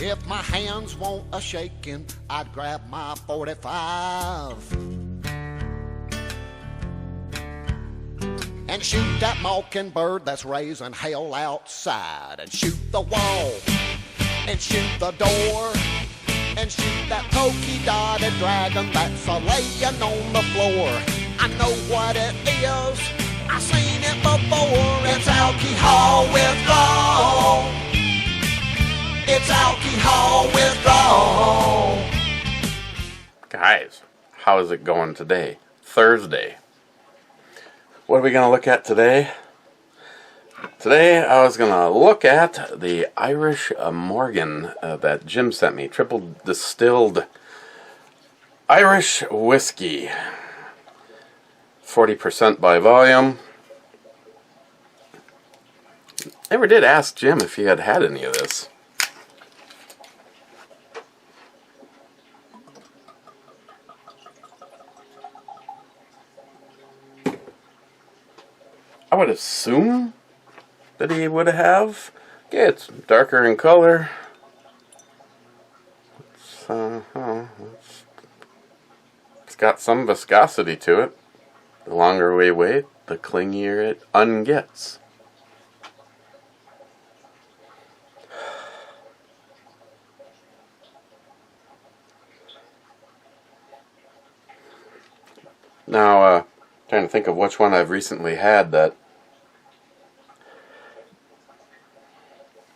If my hands want a shaking, I'd grab my 45 and shoot that mockingbird that's raising hell outside, and shoot the wall, and shoot the door, and shoot that pokey-dotted dragon that's a-laying on the floor. I know what it is, I've seen it before. It's alcohol withdrawal. It's alcohol withdrawal. Guys, how is it going today? Thursday. What are we going to look at today? Today I was going to look at the Irish Morrigan that Jim sent me. Triple distilled Irish whiskey. 40% by volume. Never did ask Jim if he had had any of this. I would assume that he would have. Yeah, it's darker in color. It's got some viscosity to it. The longer we wait, the clingier it ungets. Now, trying to think of which one I've recently had that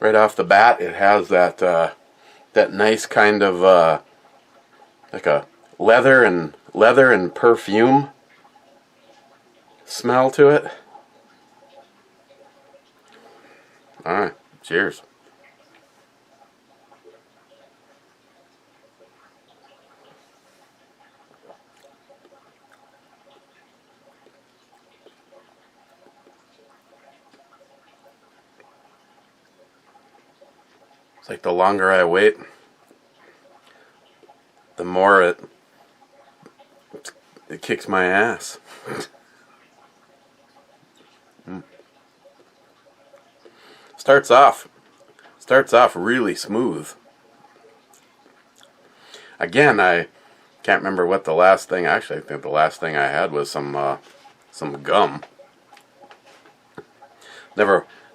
right off the bat it has that that nice kind of like a leather and perfume smell to it. Alright, cheers. It's like the longer I wait, the more it kicks my ass. Starts off really smooth. Again, I can't remember what the last thing. Actually, I think the last thing I had was some gum.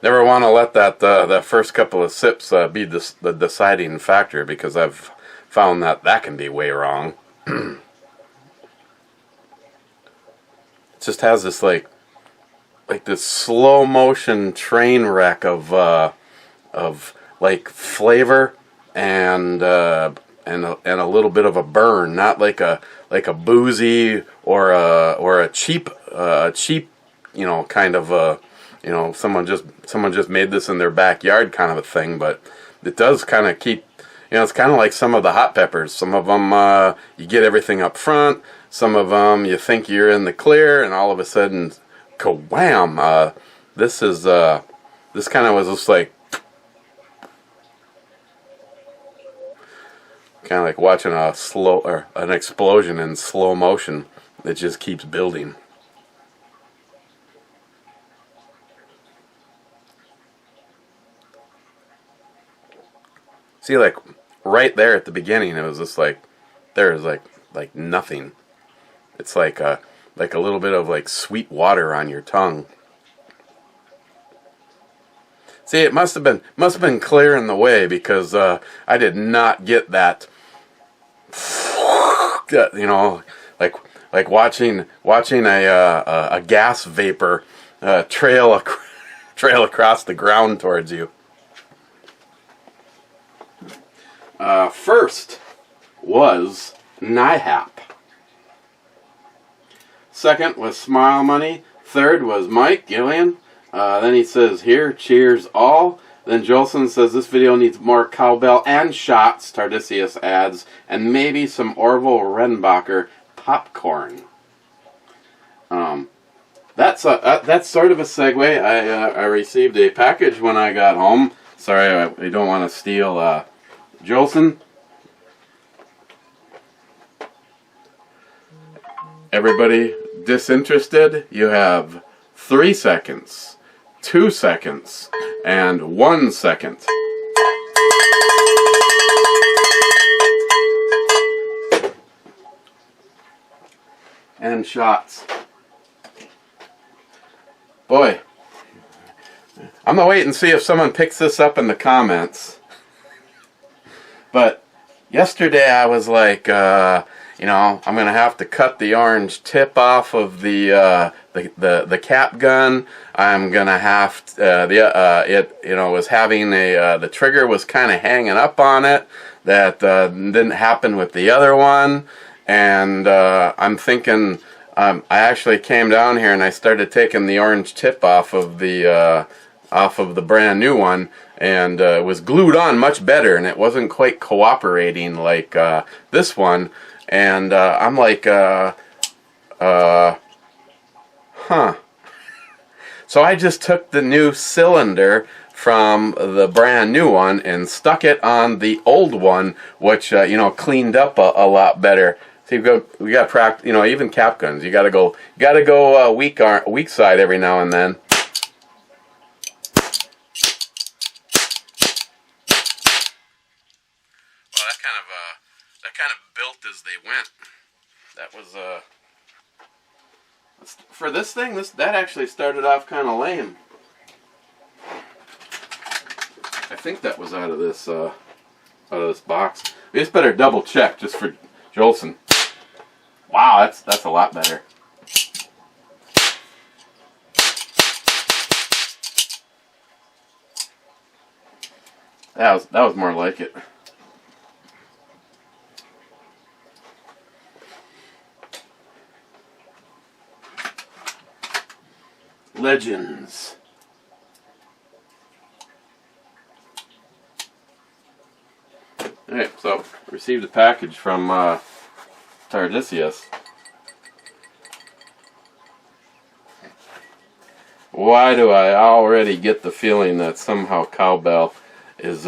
Never want to let that first couple of sips be the deciding factor, because I've found that can be way wrong. It just has this like this slow motion train wreck of like flavor and a little bit of a burn, not like a boozy or a cheap kind of someone just made this in their backyard kind of a thing. But it does kind of keep, it's kind of like some of the hot peppers. Some of them you get everything up front. Some of them you think you're in the clear, and all of a sudden, ka-wham! This kind of was just like kind of like watching an explosion in slow motion that just keeps building. See, like right there at the beginning, it was just like there is like nothing. It's like a little bit of like sweet water on your tongue. See, it must have been clear in the way, because I did not get that. Like watching a gas vapor trail across the ground towards you. First was NIHAP. Second was Smile Money. Third was Mike Gillian. Then he says, here, cheers all. Then Jolson says this video needs more cowbell and shots, Tardisius adds, and maybe some Orville Redenbacher popcorn. That's sort of a segue. I received a package when I got home. Sorry, I don't want to steal Jolson. Everybody disinterested, you have 3 seconds, 2 seconds, and 1 second. and shots. Boy, I'm gonna wait and see if someone picks this up in the comments. But yesterday I was like, you know, I'm gonna have to cut the orange tip off of the cap gun. I'm gonna have to, it, you know, was having the trigger was kind of hanging up on it. That didn't happen with the other one, and I'm thinking. I actually came down here and I started taking the orange tip off of the brand new one, and it was glued on much better, and it wasn't quite cooperating like this one. And I'm like, huh. So I just took the new cylinder from the brand new one and stuck it on the old one, which you know, cleaned up a lot better. So we got practice, you know, even cap guns. You gotta go weak side every now and then. Well, that kind of built as they went. That was for this thing. That actually started off kind of lame. I think that was out of this box. We just better double check just for Jolson. Wow, that's a lot better. That was more like it. Legends. Alright, so received a package from Tardisius. Why do I already get the feeling that somehow cowbell is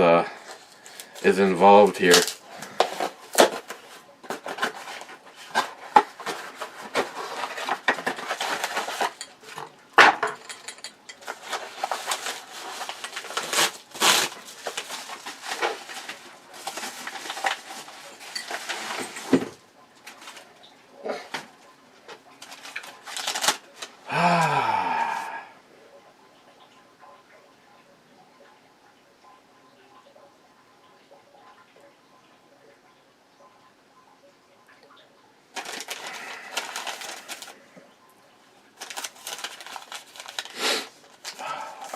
involved here?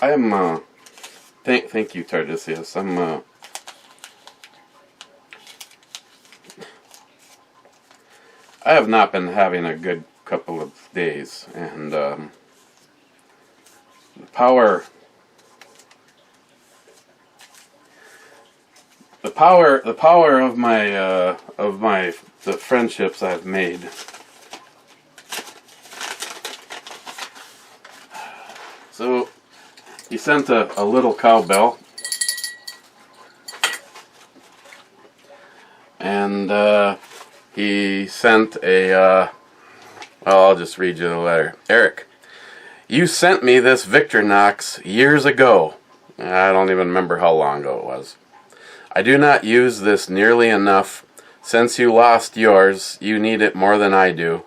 I am, thank you, Tardisius. I have not been having a good couple of days, and the power of the friendships I've made. So he sent a little cowbell, and he sent well, I'll just read you the letter. Eric, you sent me this Victorinox years ago. I don't even remember how long ago it was. I do not use this nearly enough. Since you lost yours, you need it more than I do.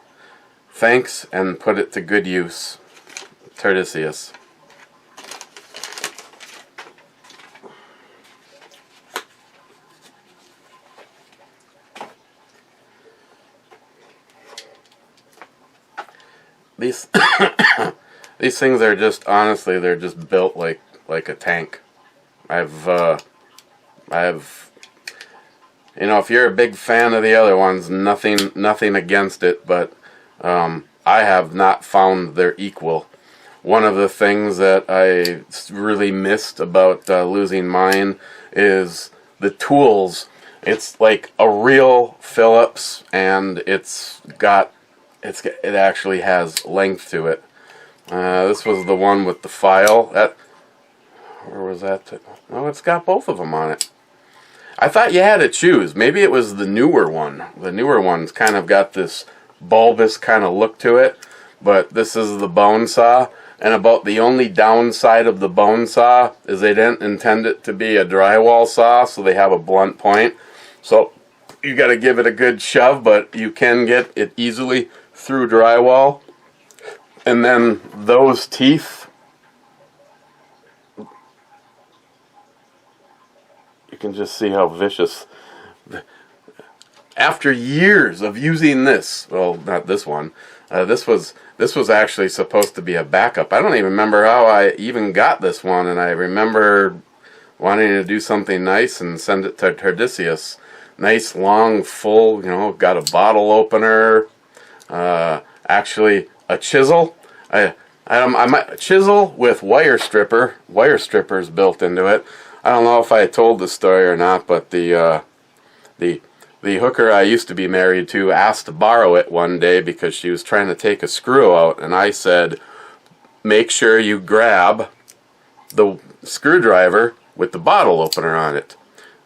Thanks, and put it to good use. Tardisius. These these things are just, honestly, they're just built like a tank. I've you know, if you're a big fan of the other ones, nothing against it, but I have not found their equal. One of the things that I really missed about losing mine is the tools. It's like a real Phillips, and it actually has length to it. This was the one with the file. Where was that? Oh, it's got both of them on it. I thought you had to choose. Maybe it was the newer one. The newer one's kind of got this bulbous kind of look to it, but this is the bone saw. And about the only downside of the bone saw is they didn't intend it to be a drywall saw, so they have a blunt point. So you got to give it a good shove, but you can get it easily through drywall, and then those teeth, you can just see how vicious. After years of using this, well, not this one, this was actually supposed to be a backup. I don't even remember how I even got this one, and I remember wanting to do something nice and send it to Tardisius. Nice, long, full, got a bottle opener, actually a chisel. I a chisel with wire strippers built into it. I don't know if I told the story or not, but the hooker I used to be married to asked to borrow it one day because she was trying to take a screw out, and I said, make sure you grab the screwdriver with the bottle opener on it.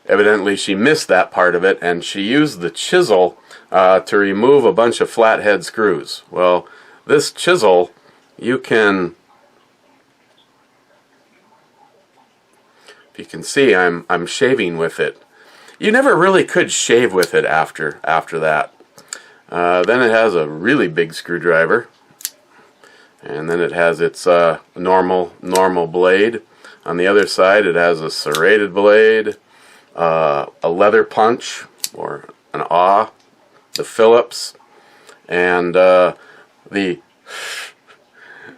Evidently she missed that part of it, and she used the chisel to remove a bunch of flathead screws. Well, this chisel, you can, if you can see, I'm shaving with it. You never really could shave with it after that. Then it has a really big screwdriver, and then it has its normal blade. On the other side, it has a serrated blade, a leather punch or an awl, the Phillips, and I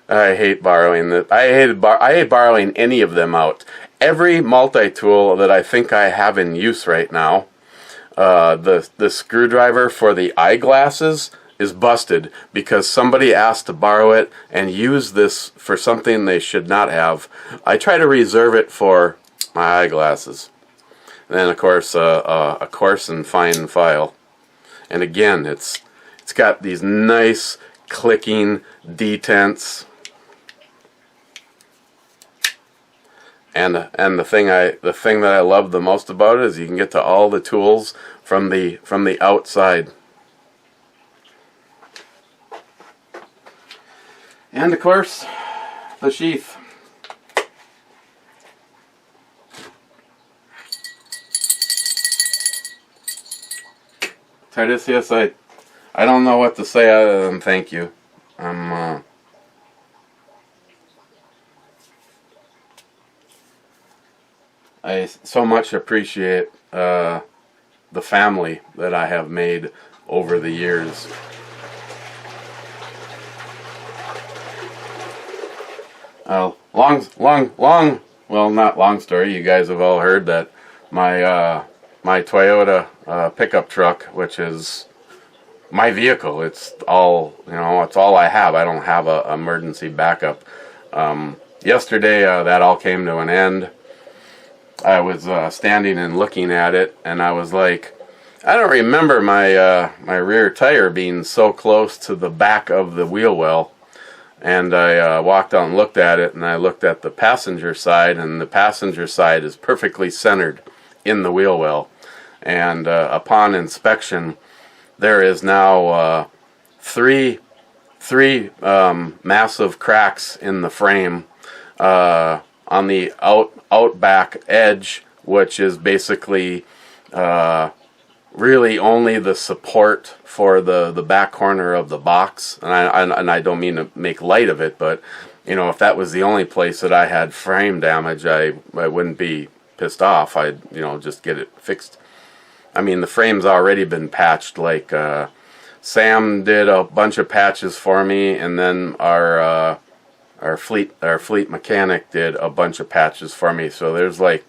hate borrowing that. I hate borrowing any of them out. Every multi-tool that I think I have in use right now, the screwdriver for the eyeglasses is busted because somebody asked to borrow it and use this for something they should not have. I try to reserve it for my eyeglasses. And then, of course, a coarse and fine file. And again, it's got these nice clicking detents. And the thing that I love the most about it is you can get to all the tools from the outside. And of course, the sheath. Tardisius, I don't know what to say other than thank you. I so much appreciate the family that I have made over the years. Well, not long story. You guys have all heard that my Toyota pickup truck, which is my vehicle, it's all I have. I don't have a emergency backup. Yesterday, that all came to an end. I was standing and looking at it, and I was like, I don't remember my rear tire being so close to the back of the wheel well. And I walked out and looked at it, and I looked at the passenger side, and the passenger side is perfectly centered in the wheel well. And upon inspection, there is now three massive cracks in the frame on the outback edge, which is basically really only the support for the back corner of the box. And I don't mean to make light of it, but if that was the only place that I had frame damage, I wouldn't be pissed off. I'd just get it fixed. I mean, the frame's already been patched. Like Sam did a bunch of patches for me, and then our fleet mechanic did a bunch of patches for me. So there's like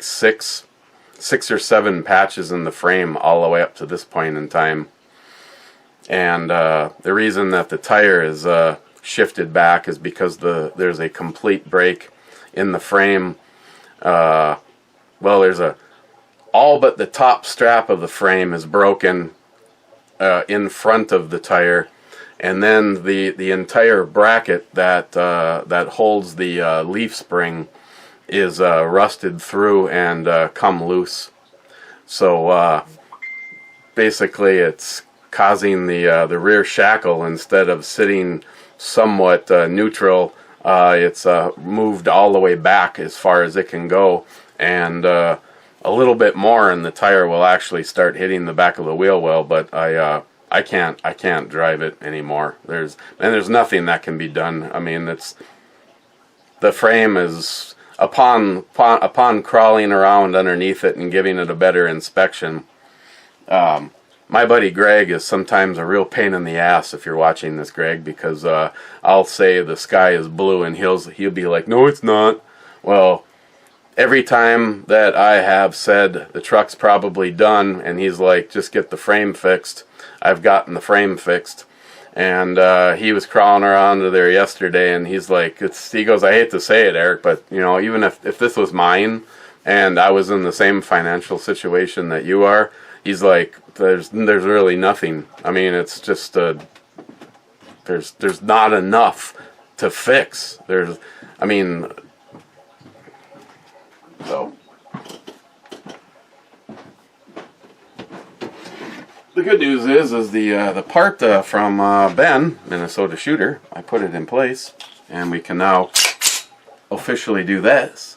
six or seven patches in the frame all the way up to this point in time. And the reason that the tire is shifted back is because there's a complete break in the frame. There's all but the top strap of the frame is broken in front of the tire, and then the entire bracket that holds the leaf spring is rusted through and come loose. So basically, it's causing the rear shackle, instead of sitting somewhat neutral, it's moved all the way back as far as it can go, and a little bit more and the tire will actually start hitting the back of the wheel well. But I I can't drive it anymore. There's nothing that can be done. I mean, the frame is upon crawling around underneath it and giving it a better inspection. My buddy Greg is sometimes a real pain in the ass if you're watching this, Greg, because I'll say the sky is blue and he'll be like, no, it's not. Well, every time that I have said the truck's probably done, and he's like, just get the frame fixed, I've gotten the frame fixed. And he was crawling around to there yesterday, and he's like, he goes, I hate to say it, Eric, but you know, even if this was mine and I was in the same financial situation that you are, he's like, there's really nothing. I mean, it's just there's not enough to fix. So the good news is the part from Ben, Minnesota Shooter, I put it in place, and we can now officially do this.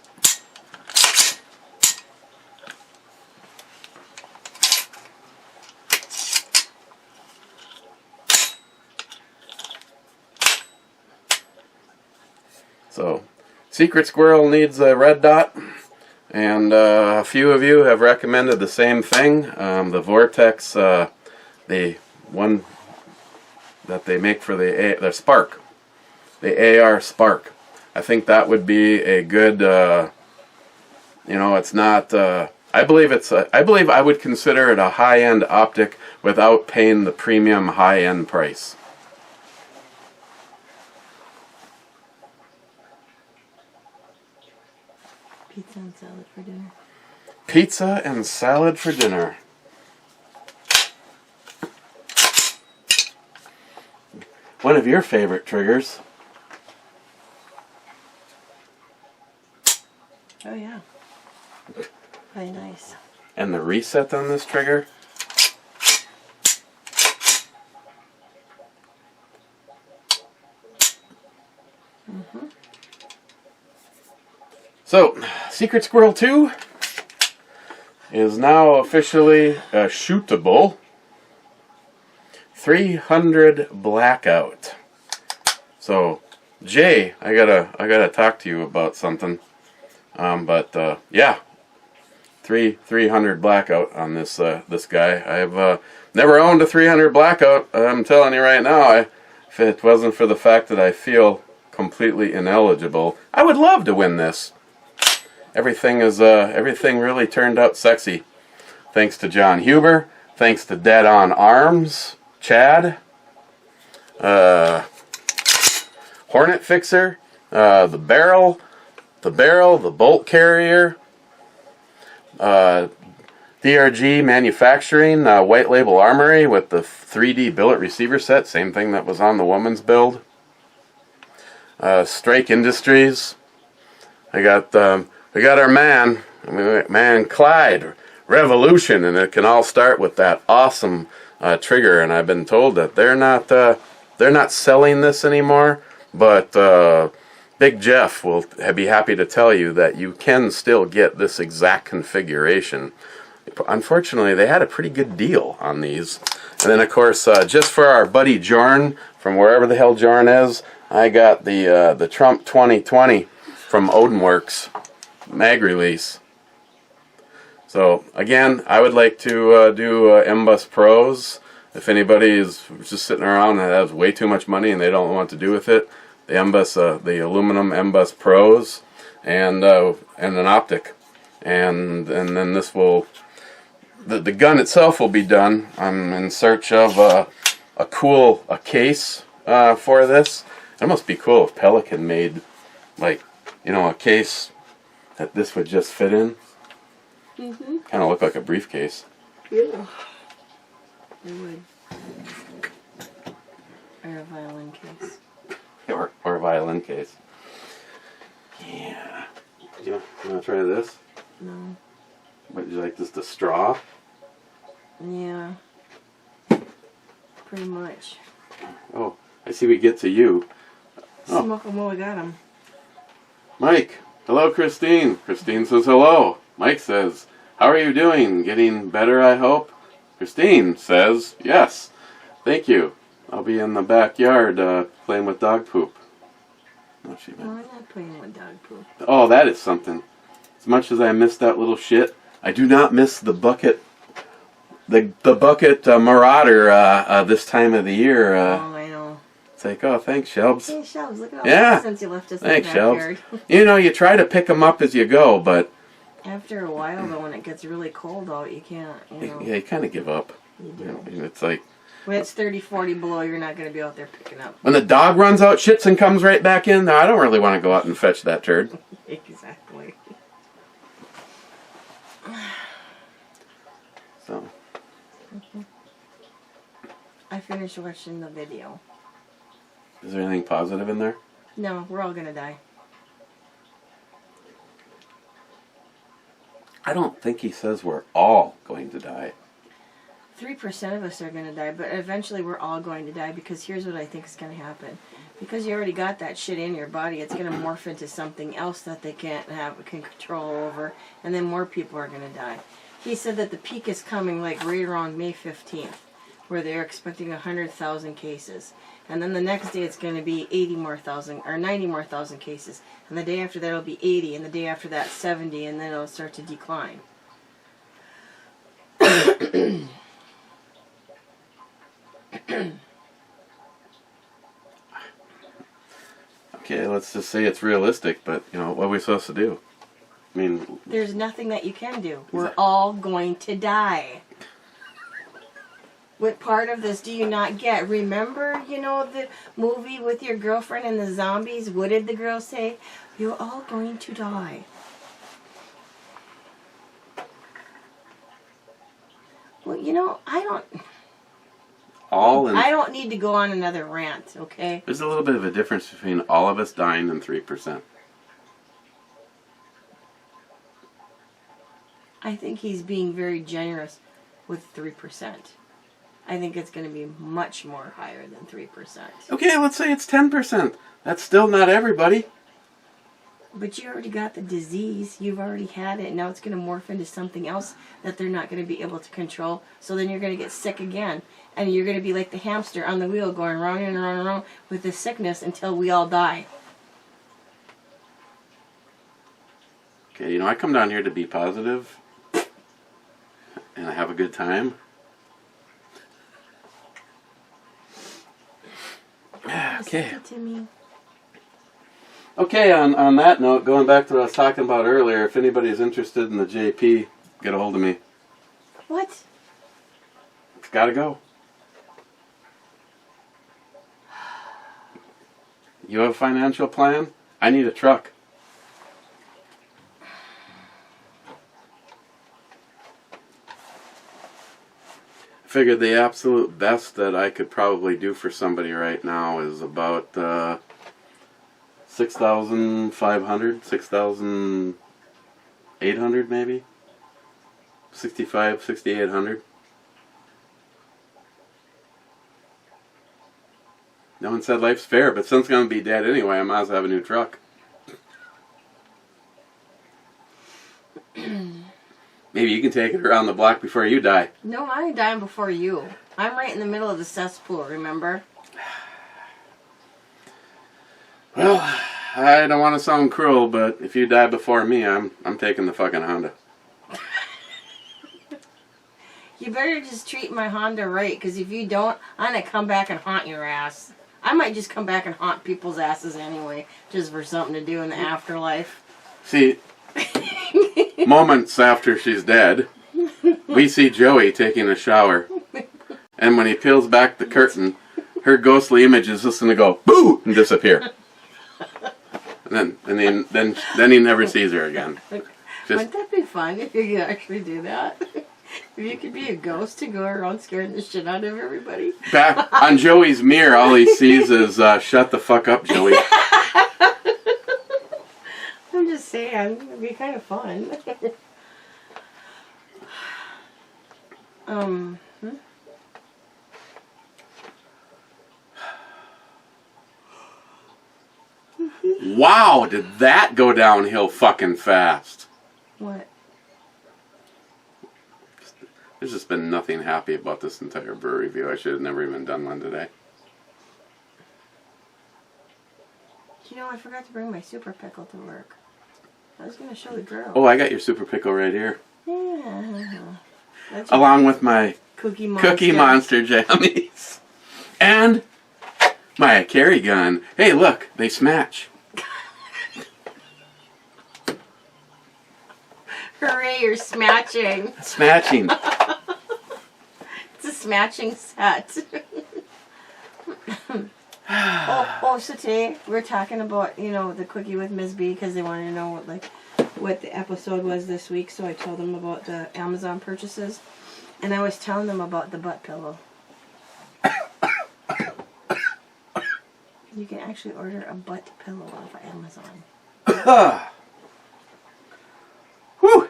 So, Secret Squirrel needs a red dot, and a few of you have recommended the same thing. The Vortex, the one that they make for the Spark, the AR Spark. I think that would be a good. It's not. I believe I would consider it a high-end optic without paying the premium high-end price. Pizza and salad for dinner. Pizza and salad for dinner. One of your favorite triggers. Oh yeah. Very nice. And the reset on this trigger. Mm-hmm. So, Secret Squirrel 2 is now officially a shootable 300 blackout. So, Jay, I gotta talk to you about something. Yeah, 300 blackout on this this guy. I've never owned a 300 blackout. I'm telling you right now, if it wasn't for the fact that I feel completely ineligible, I would love to win this. Everything really turned out sexy. Thanks to John Huber. Thanks to Dead On Arms, Chad, Hornet Fixer, the barrel, the bolt carrier, DRG Manufacturing, White Label Armory with the 3D billet receiver set, same thing that was on the woman's build. Strike Industries. We got our man Clyde, Revolution, and it can all start with that awesome trigger. And I've been told that they're not selling this anymore, but Big Jeff will be happy to tell you that you can still get this exact configuration. Unfortunately, they had a pretty good deal on these. And then, of course, just for our buddy Jorn, from wherever the hell Jorn is, I got the Trump 2020 from Odinworks mag release. So, again, I would like to do MBus Pros. If anybody is just sitting around and has way too much money and they don't know what to do with it, the MBus, the aluminum MBus Pros, and an optic, and then this will, the gun itself will be done. I'm in search of a case for this. It must be cool if Pelican made, like, a case that this would just fit in. Mm-hmm. Kind of look like a briefcase. Yeah. It would. Or a violin case. Or a violin case. Yeah. You want to try this? No. Would you like this to straw? Yeah. Pretty much. Oh, I see we get to you. Oh. Smoke 'em while we got 'em. Mike. Hello, Christine. Christine says hello. Mike says, how are you doing? Getting better, I hope? Christine says, yes. Thank you. I'll be in the backyard playing with dog poop. No, I'm not playing with dog poop. Oh, that is something. As much as I miss that little shit, I do not miss the bucket. The bucket marauder this time of the year. Oh, I know. It's like, oh, thanks, Shelbs. Hey, Shelbs, look at all the since you left us Thanks, in the backyard. Shelbs. You know, you try to pick them up as you go, but... After a while, though, when it gets really cold out, you can't, you know. Yeah, you kind of give up. You do. You know, it's like... When it's 30, 40 below, you're not going to be out there picking up. When the dog runs out, shits, and comes right back in, I don't really want to go out and fetch that turd. Exactly. So... I finished watching the video. Is there anything positive in there? No, we're all going to die. I don't think he says we're all going to die. 3% of us are going to die, but eventually we're all going to die, because here's what I think is going to happen. Because you already got that shit in your body, it's going to morph into something else that they can control over, and then more people are going to die. He said that the peak is coming like right around May 15th, where they're expecting 100,000 cases. And then the next day it's going to be 90 more thousand cases. And the day after that it'll be 80, and the day after that 70, and then it'll start to decline. Okay, let's just say it's realistic, but, you know, what are we supposed to do? I mean... There's nothing that you can do. We're all going to die. What part of this do you not get? Remember, you know, the movie with your girlfriend and the zombies? What did the girl say? You're all going to die. Well, you know, I don't need to go on another rant, okay? There's a little bit of a difference between all of us dying and 3%. I think he's being very generous with 3%. I think it's going to be much more higher than 3%. Okay, let's say it's 10%. That's still not everybody. But you already got the disease. You've already had it. Now it's going to morph into something else that they're not going to be able to control. So then you're going to get sick again. And you're going to be like the hamster on the wheel going round and round and round with this sickness until we all die. Okay, you know, I come down here to be positive. And I have a good time. Okay. Okay, on that note, going back to what I was talking about earlier, if anybody's interested in the JP, get a hold of me. What? It's gotta go. You have a financial plan? I need a truck. I figured the absolute best that I could probably do for somebody right now is about 6,500, 6,800 maybe. 6,800. No one said life's fair, but since I'm going to be dead anyway, I might as well have a new truck. Maybe you can take it around the block before you die. No, I ain't dying before you. I'm right in the middle of the cesspool, remember? Well, I don't want to sound cruel, but if you die before me, I'm taking the fucking Honda. You better just treat my Honda right, because if you don't, I'm going to come back and haunt your ass. I might just come back and haunt people's asses anyway, just for something to do in the afterlife. See, moments after she's dead, we see Joey taking a shower. And when he peels back the curtain, her ghostly image is just going to go, boo, and disappear. And then he never sees her again. Wouldn't that be fun if you could actually do that? If you could be a ghost to go around scaring the shit out of everybody. Back on Joey's mirror, all he sees is, shut the fuck up, Joey. I'm just saying, it'd be kind of fun. Wow, did that go downhill fucking fast. What? There's just been nothing happy about this entire brew review. I should have never even done one today. You know, I forgot to bring my super pickle to work. I was going to show the girl. Oh, I got your super pickle right here. Yeah. That's Along with my Cookie Monster jammies. And my carry gun. Hey, look, they smash. Hooray, you're smatching. Smashing. It's a smatching set. So today we're talking about, you know, the cookie with Ms. B because they wanted to know what the episode was this week. So I told them about the Amazon purchases, and I was telling them about the butt pillow. You can actually order a butt pillow off of Amazon. Whew.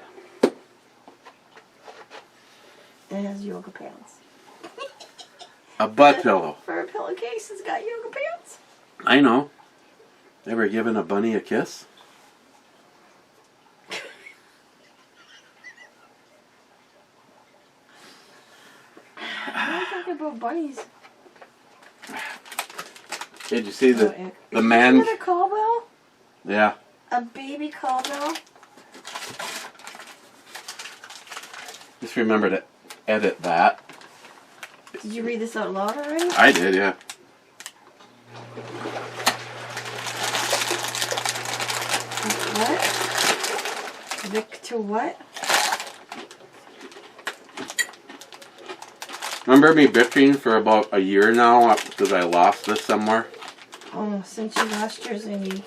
It has yoga pants. A butt pillow. For a pillowcase, it's got yoga pants. I know. Ever given a bunny a kiss? I'm talking about bunnies. Did you see the Is man? that a cowbell? Yeah. A baby cowbell? Just remember to edit that. Did you read this out loud already? I did, yeah. What? Victor what? Remember me bitching for about a year now because I lost this somewhere? Oh, since you lost yours and you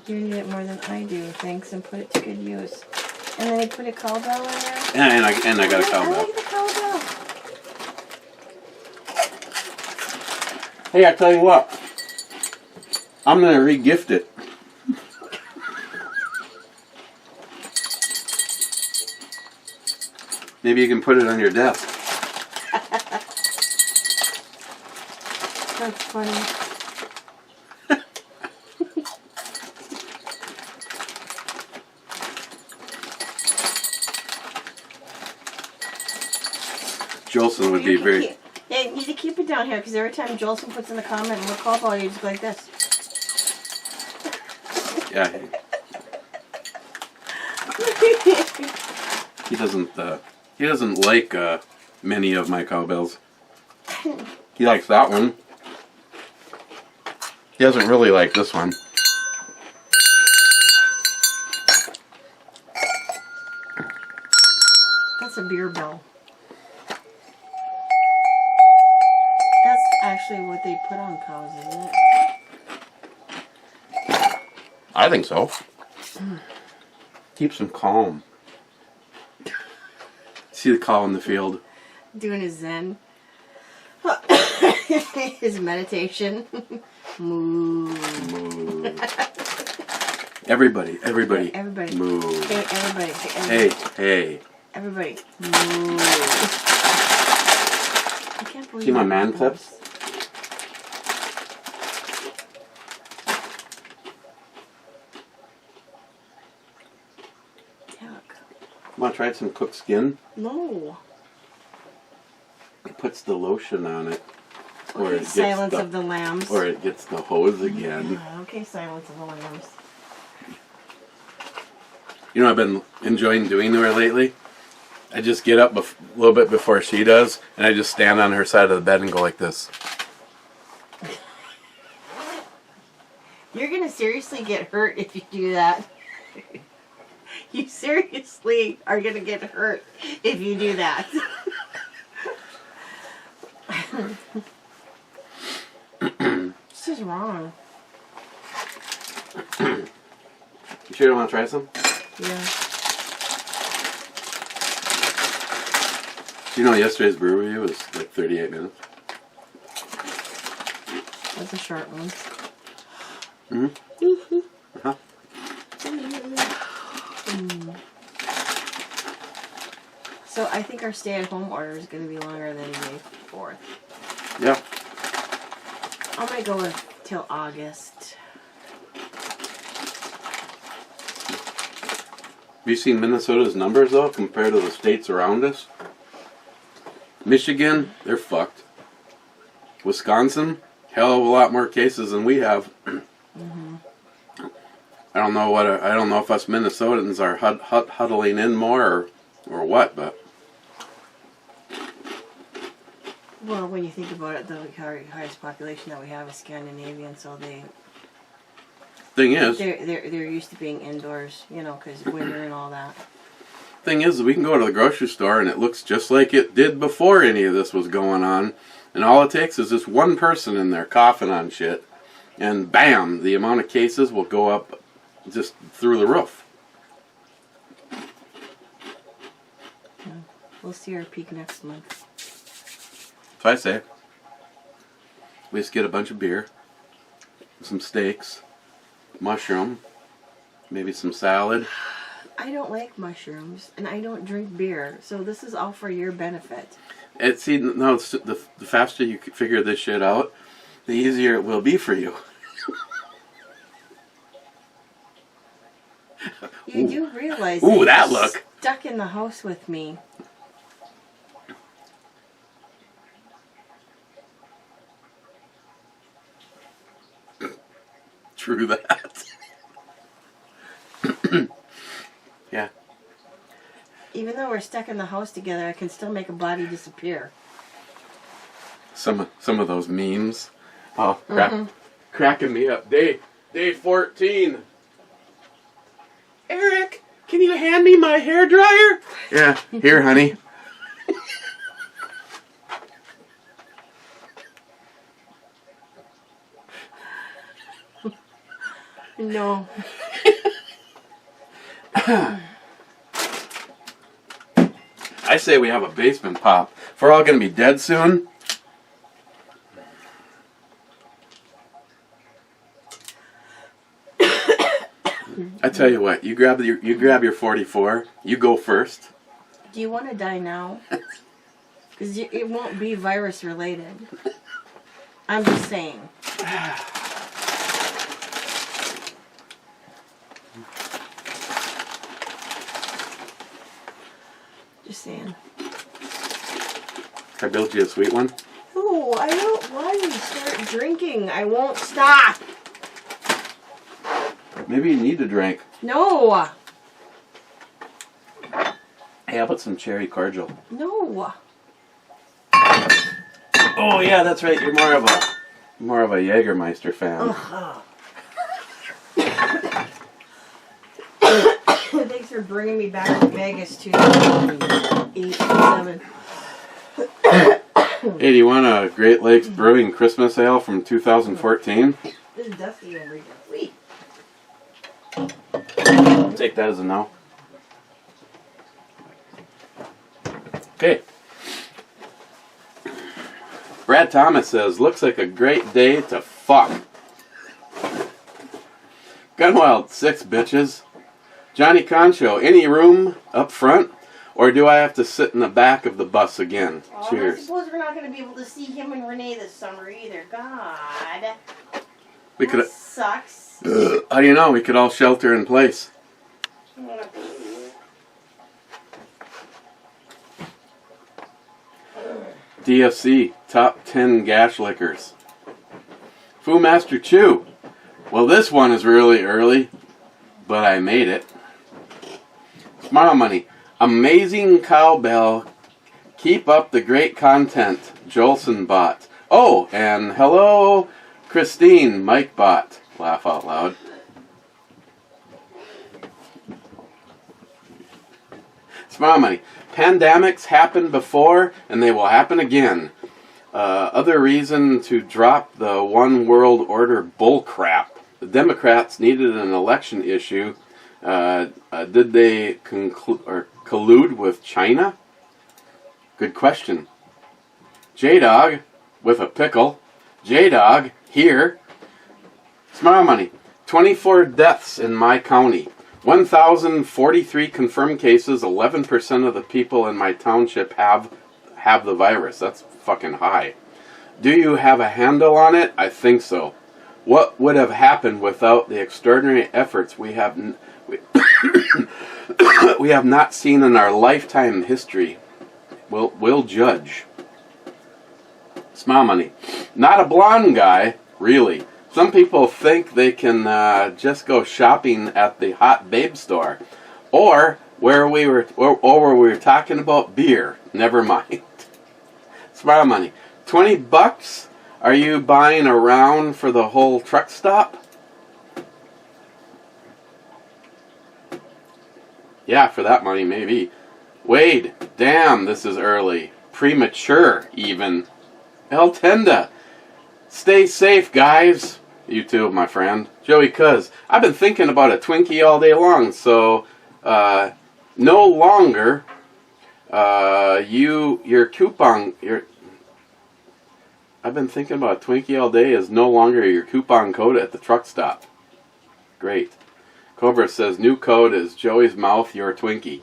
need it more than I do, thanks, and put it to good use. And then you put a cowbell in there? And I got a I cowbell. like the cowbell. Hey, I tell you what. I'm going to re-gift it. Maybe you can put it on your desk. That's funny. Jolson would be very... Yeah, you need to keep it down here because every time Jolson puts in a comment and we're called all, you just go like this. Yeah. He doesn't like many of my cowbells. He likes that one. He doesn't really like this one. That's a beer bell. That's actually what they put on cows, isn't it? I think so. Keeps him calm. See the cow in the field. Doing his zen. His meditation. Moo. Moo. Everybody. Everybody. Moo. Hey, everybody. Hey. Everybody. Moo. I can't believe See my that man happens. clips? Yuck. Want to try some cooked skin? No. It puts the lotion on it. Or Okay, it gets Silence of the Lambs. Or it gets the hose again. Okay, Silence of the Lambs. You know what I've been enjoying doing to her lately? I just get up a little bit before she does, and I just stand on her side of the bed and go like this. You're gonna seriously get hurt if you do that. You seriously are gonna get hurt if you do that. It's just wrong. You sure you want to try some? Yeah. Do you know yesterday's brew review was like 38 minutes? That's a short one. Mm-hmm. Uh-huh. So I think our stay-at-home order is going to be longer than May 4th. Yeah. I might go with till August. Have you seen Minnesota's numbers though, compared to the states around us? Michigan, they're fucked. Wisconsin, hell of a lot more cases than we have. I don't know if us Minnesotans are huddling in more or what, but Well, when you think about it, the highest population that we have is Scandinavian, so thing is, they're used to being indoors, you know, because winter and all that. thing is, we can go to the grocery store and it looks just like it did before any of this was going on, and all it takes is this one person in there coughing on shit, and bam, the amount of cases will go up just through the roof. We'll see our peak next month. So I say, we just get a bunch of beer, some steaks, mushroom, maybe some salad. I don't like mushrooms, and I don't drink beer, so this is all for your benefit. It's the faster you figure this shit out, the easier it will be for you. You do realize Ooh, that that you're look. stuck in the house with me. True that. Yeah. Even though we're stuck in the house together, I can still make a body disappear. Some of those memes. Oh, cracking me up. Day 14. Eric, can you hand me my hairdryer? Yeah, here, honey. No. I say we have a basement pop. If we're all going to be dead soon. I tell you what, you grab your 44. You go first. Do you want to die now? Because it won't be virus related. I'm just saying. Just saying. Can I build you a sweet one? Oh, I don't want to start drinking. I won't stop. Maybe you need to drink. No. Hey, how about some cherry cordial? No. Oh yeah, that's right. You're more of a Jägermeister fan. Thanks for bringing me back to Vegas 2008, 7. Hey, do you want a Great Lakes Brewing Christmas Ale from 2014? This is dusty over here. Sweet. Take that as a no. Okay. Brad Thomas says, looks like a great day to fuck. Gunwild 6 bitches. Johnny Concho, any room up front? Or do I have to sit in the back of the bus again? Oh, Cheers. I suppose we're not going to be able to see him and Renee this summer either. God. We could. That sucks. How do you know? We could all shelter in place. DFC, top 10 gash liquors. Fu Master Chew. Well, this one is really early, but I made it. Smile Money. Amazing cowbell. Keep up the great content. Jolson bot. Oh, and hello, Christine, Mike bot. Laugh out loud. Smile Money. Pandemics happened before, and they will happen again. Other reason to drop the one world order bullcrap. The Democrats needed an election issue. Did they collude with China? Good question. J-Dog with a pickle. J-Dog here. Smile Money. 24 deaths in my county. 1,043 confirmed cases. 11% of the people in my township have the virus. That's fucking high. Do you have a handle on it? I think so. What would have happened without the extraordinary efforts we have we have not seen in our lifetime history? We'll judge. Smile money. Not a blonde guy, really. Some people think they can just go shopping at the hot babe store, or where we were talking about beer. Never mind. Smile money. $20? Are you buying a round for the whole truck stop? Yeah, for that money, maybe. Wade, damn, this is early. Premature, even. El Tenda. Stay safe, guys. You too, my friend. Joey Cuz. I've been thinking about a Twinkie all day long, so no longer your coupon I've been thinking about a Twinkie all day is no longer your coupon code at the truck stop. Great. Cobra says new code is Joey's mouth your Twinkie.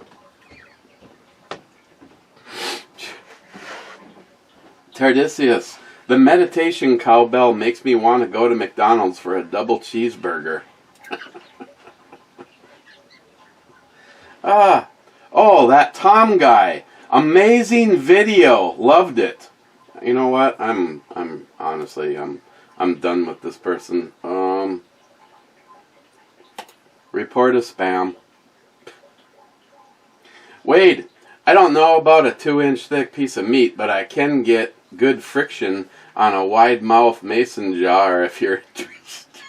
Tardisius. The meditation cowbell makes me want to go to McDonald's for a double cheeseburger. Oh, that Tom guy. Amazing video. Loved it. You know what? I'm honestly, I'm done with this person. Report as spam. Wade, I don't know about a 2-inch thick piece of meat, but I can get good friction on a wide mouth mason jar if you're interested.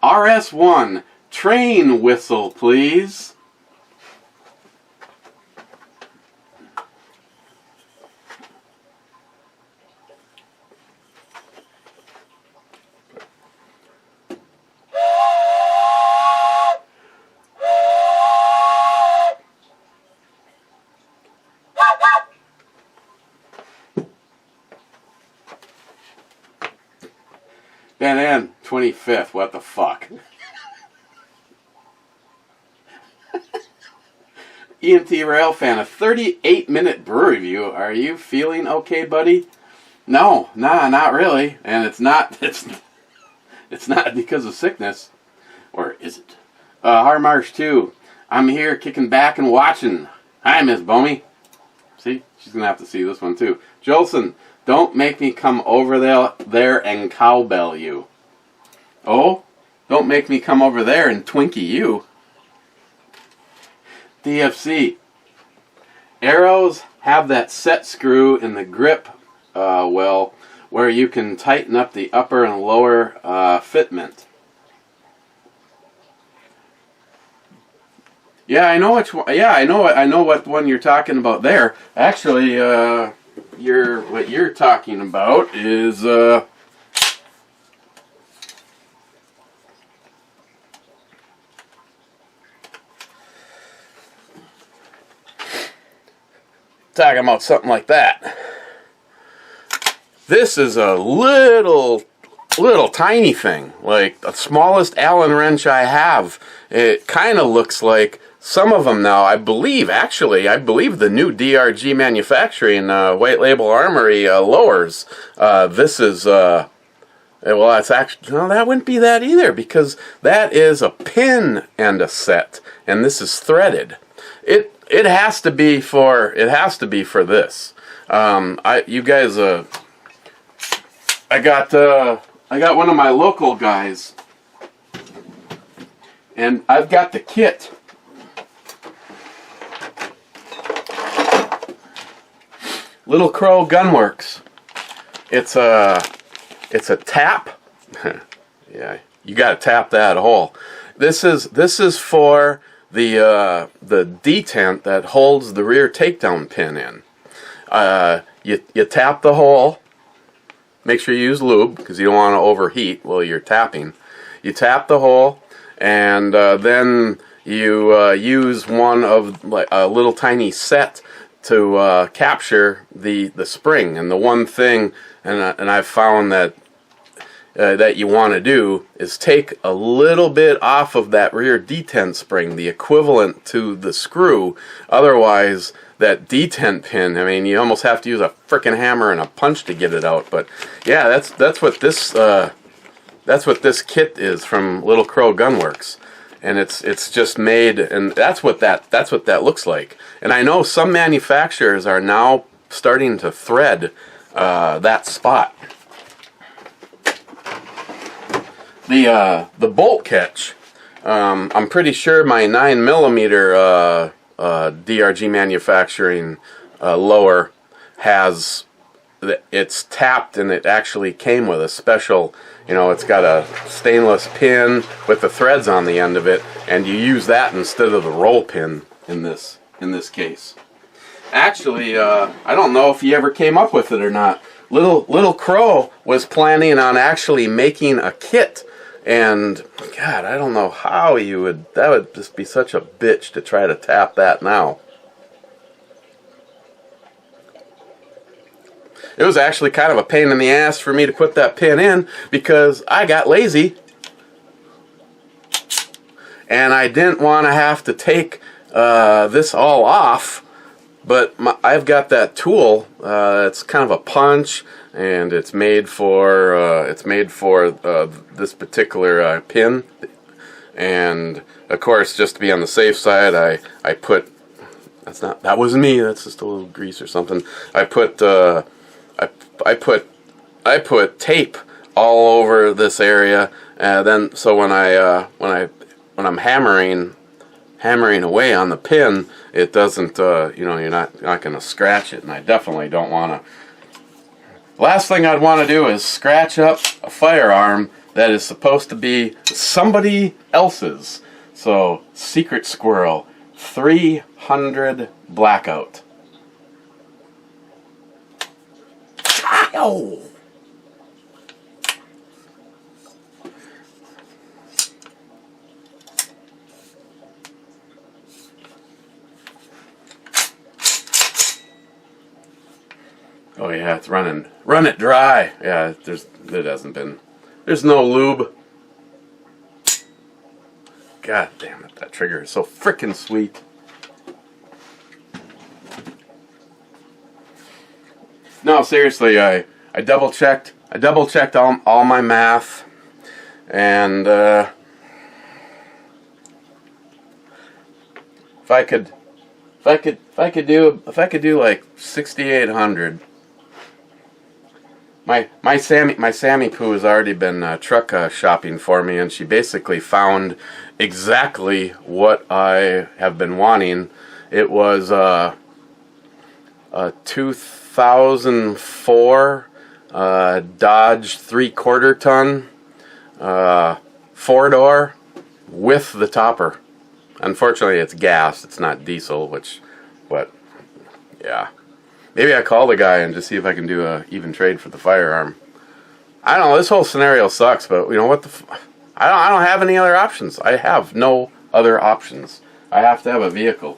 RS1, train whistle, please. BandEBrewReviews 25th, what the fuck? EMT Rail fan, a 38-minute brew review. Are you feeling okay, buddy? No, nah, not really. And it's not because of sickness. Or is it? Harmarsh 2, I'm here kicking back and watching. Hi, Miss Bomey. See? She's going to have to see this one too. Jolson, don't make me come over there and cowbell you. Oh? Don't make me come over there and Twinkie you. DFC. Arrows have that set screw in the grip well where you can tighten up the upper and lower fitment. Yeah, I know which one. Yeah, I know what one you're talking about there. Actually, what you're talking about is talking about something like that. This is a little tiny thing, like the smallest Allen wrench I have. It kind of looks like some of them now. I believe the new DRG manufacturing white label armory lowers. This is well, that's actually no, that wouldn't be that either because that is a pin and a set, and this is threaded. It has to be for this. You guys, I got one of my local guys, and I've got the kit. Little Crow Gunworks. It's a tap. Yeah, you got to tap that hole. This is for the detent that holds the rear takedown pin in. You tap the hole. Make sure you use lube because you don't want to overheat while you're tapping. You tap the hole, and then you use one of a little tiny set to capture the spring. And the one thing, and I've found that you want to do is take a little bit off of that rear detent spring, the equivalent to the screw. Otherwise, that detent pin, I mean, you almost have to use a frickin' hammer and a punch to get it out. But yeah, that's what this That's what this kit is from Little Crow Gunworks, and it's just made, and that's what that looks like. And I know some manufacturers are now starting to thread that spot. The bolt catch. I'm pretty sure my 9mm DRG manufacturing lower has, it's tapped, and it actually came with a special, it's got a stainless pin with the threads on the end of it, and you use that instead of the roll pin in this case. Actually, I don't know if he ever came up with it or not. Little Crow was planning on actually making a kit, and God, I don't know how that would just be such a bitch to try to tap that now. It was actually kind of a pain in the ass for me to put that pin in because I got lazy and I didn't want to have to take this all off. But I've got that tool. It's kind of a punch, and it's made for this particular pin. And of course, just to be on the safe side, I put, that wasn't me. That's just a little grease or something. I put tape all over this area. Then so when I'm hammering away on the pin, it doesn't, you're not going to scratch it, and I definitely don't want to. Last thing I'd want to do is scratch up a firearm that is supposed to be somebody else's. So, Secret Squirrel 300 Blackout. Ow! Oh yeah, it's running. Run it dry. Yeah, there's no lube. God damn it, that trigger is so frickin' sweet. No, seriously, I double checked all my math, and if I could do like 6,800. My Sammy Poo has already been truck shopping for me, and she basically found exactly what I have been wanting. It was a 2004 Dodge 3/4 ton 4-door with the topper. Unfortunately, it's gas; it's not diesel. But yeah. Maybe I call the guy and just see if I can do a even trade for the firearm. I don't know. This whole scenario sucks, but you know what? I don't have any other options. I have no other options. I have to have a vehicle.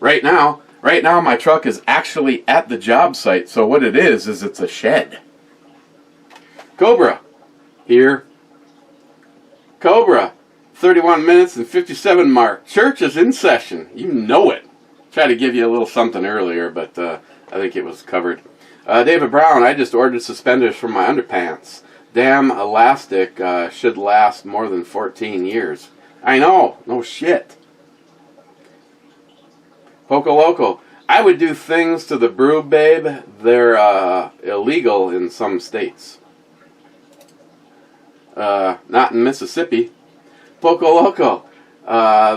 Right now, my truck is actually at the job site. So what it is it's a shed. Cobra, here. Cobra, 31 minutes and 57 mark. Church is in session. You know it. Tried to give you a little something earlier, but I think it was covered. David Brown, I just ordered suspenders for my underpants. Damn elastic should last more than 14 years. I know, no shit. Poco Loco, I would do things to the brew, babe. They're illegal in some states. Not in Mississippi. Poco Loco.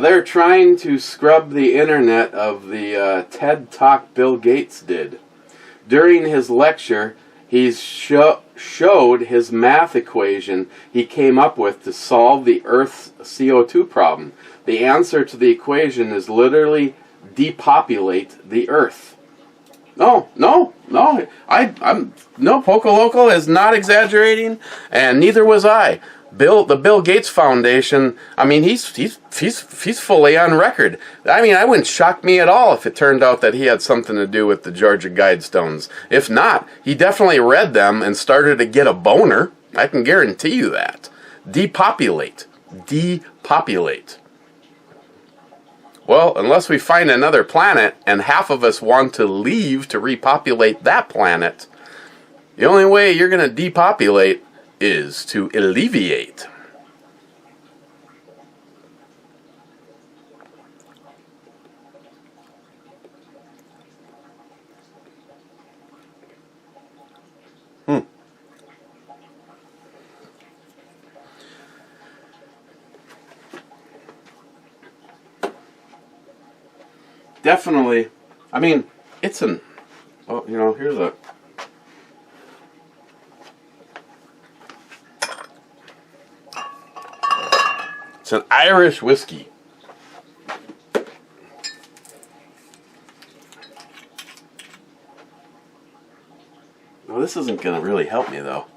They're trying to scrub the internet of the TED Talk Bill Gates did. During his lecture, he showed his math equation he came up with to solve the Earth's CO2 problem. The answer to the equation is literally depopulate the Earth. No, Poco Loco is not exaggerating, and neither was I. The Bill Gates Foundation, I mean, he's fully on record. I mean, it wouldn't shock me at all if it turned out that he had something to do with the Georgia Guidestones. If not, he definitely read them and started to get a boner. I can guarantee you that. Depopulate. Well, unless we find another planet and half of us want to leave to repopulate that planet, The only way you're going to depopulate is to alleviate. Definitely. I mean, it's an... Oh, you know, here's a... It's an Irish whiskey. Well, this isn't going to really help me, though.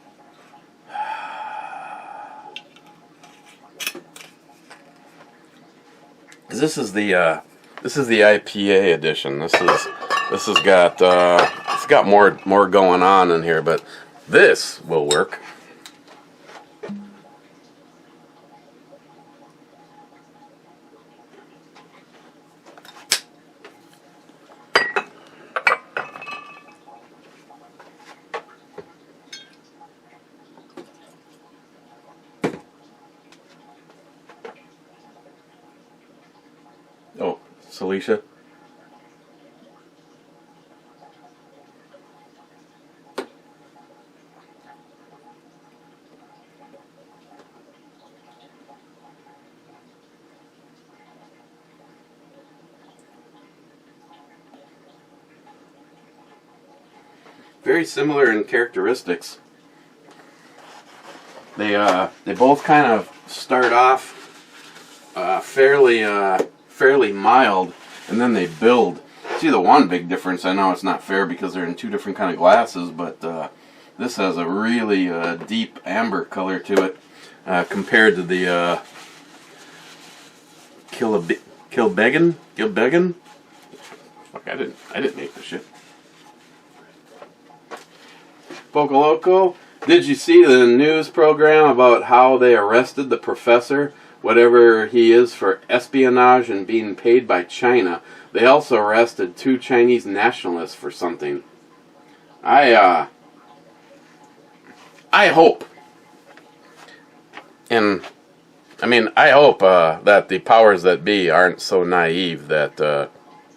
Because this is the IPA edition. This has got it's got more going on in here, but this will work. Oh, Celicia. Very similar in characteristics. They both kind of start off fairly mild, and then they build. See, the one big difference, I know it's not fair because they're in two different kind of glasses, but this has a really deep amber color to it compared to the Kilbeggan. Fuck, I didn't make this shit. Poco Loco, did you see the news program about how they arrested the professor, whatever he is, for espionage and being paid by China? They also arrested 2 Chinese nationalists for something. I hope, and I mean, I hope that the powers that be aren't so naive that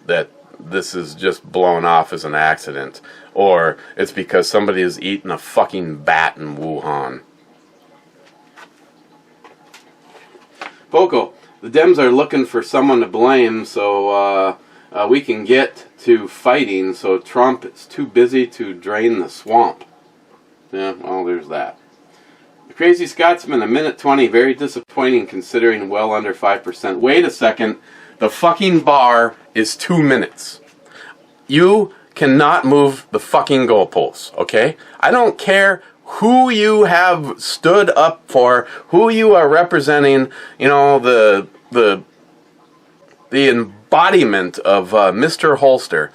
that this is just blown off as an accident, or it's because somebody has eaten a fucking bat in Wuhan. Poco, the Dems are looking for someone to blame, so we can get to fighting, so Trump is too busy to drain the swamp. Yeah, well, there's that. The Crazy Scotsman, 1:20, very disappointing considering well under 5%. Wait a second, the fucking bar is 2 minutes. You cannot move the fucking goalposts, okay? I don't care who you have stood up for, who you are representing, you know, the embodiment of Mr. Holster.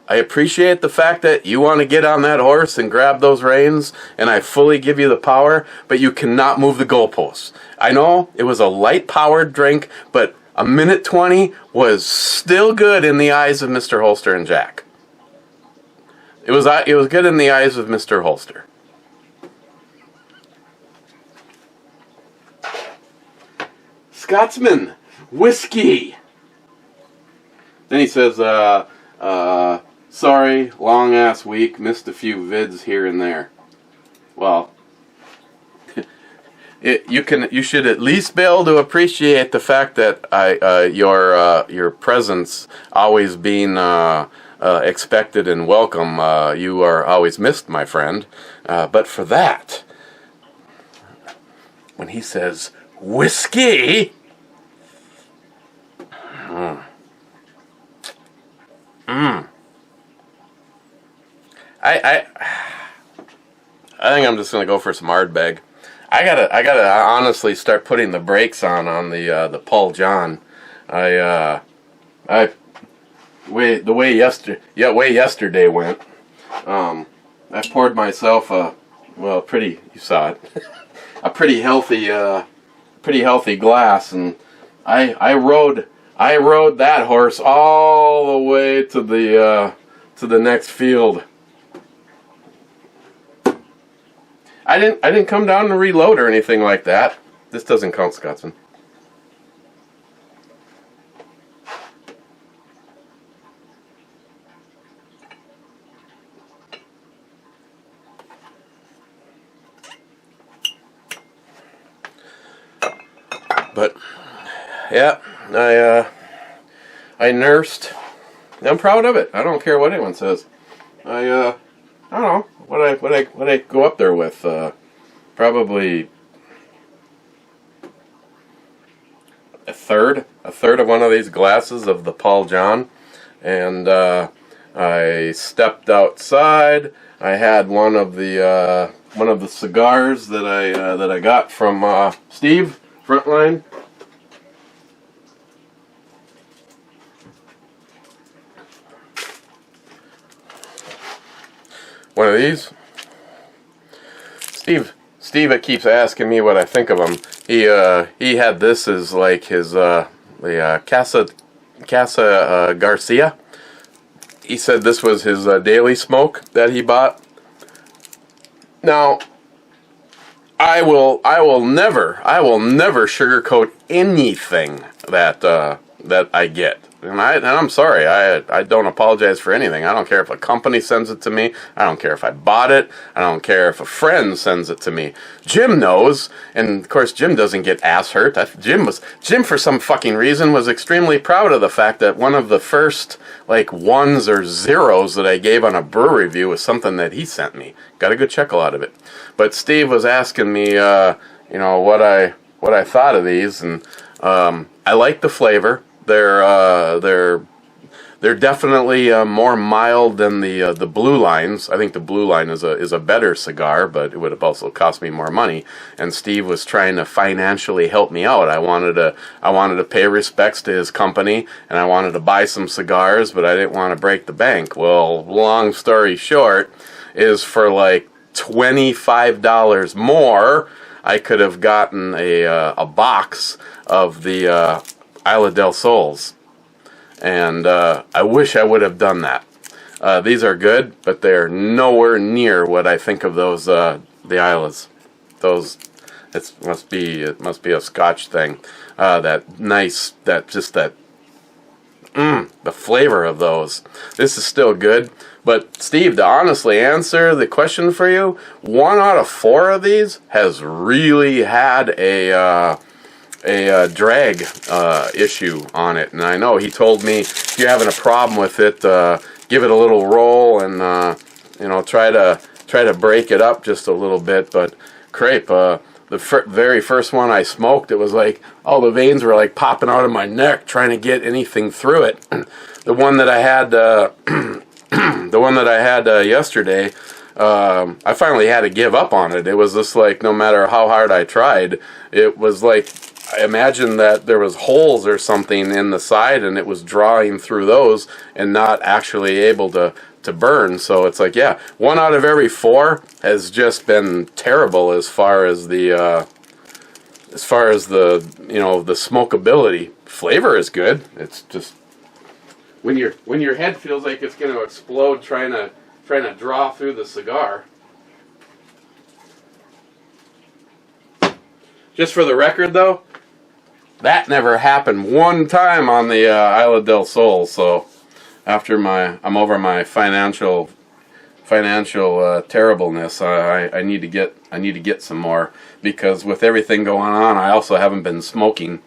I appreciate the fact that you want to get on that horse and grab those reins, and I fully give you the power, but you cannot move the goalposts. I know it was a light-powered drink, but 1:20 was still good in the eyes of Mr. Holster and Jack. It was good in the eyes of Mr. Holster. Scotsman, whiskey. Then he says, sorry, long ass week, missed a few vids here and there. Well, you should at least be able to appreciate the fact that your presence always being expected and welcome. You are always missed, my friend. But for that, when he says whiskey, I think I'm just gonna go for some Ardbeg. I gotta honestly start putting the brakes on the Paul John. The way yesterday went. I poured myself you saw it, a pretty healthy glass, and I rode that horse all the way to the next field. I didn't come down to reload or anything like that. This doesn't count, Scotsman. But yeah, I nursed. I'm proud of it. I don't care what anyone says. I don't know what I go up there with. Probably a third of one of these glasses of the Paul John, and I stepped outside. I had one of the cigars that I got from Steve Frontline. One of these. Steve keeps asking me what I think of them. He had this as like his the Casa Garcia. He said this was his daily smoke that he bought. Now, I will never sugarcoat anything that I get. And I'm sorry, I don't apologize for anything. I don't care if a company sends it to me. I don't care if I bought it. I don't care if a friend sends it to me. Jim knows, and of course Jim doesn't get ass hurt. Jim for some fucking reason was extremely proud of the fact that one of the first like ones or zeros that I gave on a brew review was something that he sent me. Got a good chuckle out of it. But Steve was asking me, what I thought of these, and I like the flavor. They're definitely more mild than the Blue Lines. I think the Blue Line is a better cigar, but it would have also cost me more money. And Steve was trying to financially help me out. I wanted to pay respects to his company, and I wanted to buy some cigars, but I didn't want to break the bank. Well, long story short, is for like $25 more, I could have gotten a box of the Isla del Sols, and I wish I would have done that. These are good, but they're nowhere near what I think of those the Islas. Those it must be a Scotch thing. The flavor of those. This is still good, but Steve, to honestly answer the question for you, 1 out of 4 of these has really had a drag issue on it, and I know he told me if you're having a problem with it, give it a little roll and try to break it up just a little bit. But crepe, the very first one I smoked, it was like all the veins were like popping out of my neck trying to get anything through it. The one that I had yesterday, I finally had to give up on it. It was just like no matter how hard I tried, it was like I imagined that there was holes or something in the side, and it was drawing through those and not actually able to burn. So it's like, yeah, 1 out of every 4 has just been terrible as far as the the smokability. Flavor is good. It's just when your head feels like it's going to explode trying to draw through the cigar. Just for the record, though, that never happened one time on the Isla del Sol. So after I'm over my financial terribleness, I need to get some more, because with everything going on, I also haven't been smoking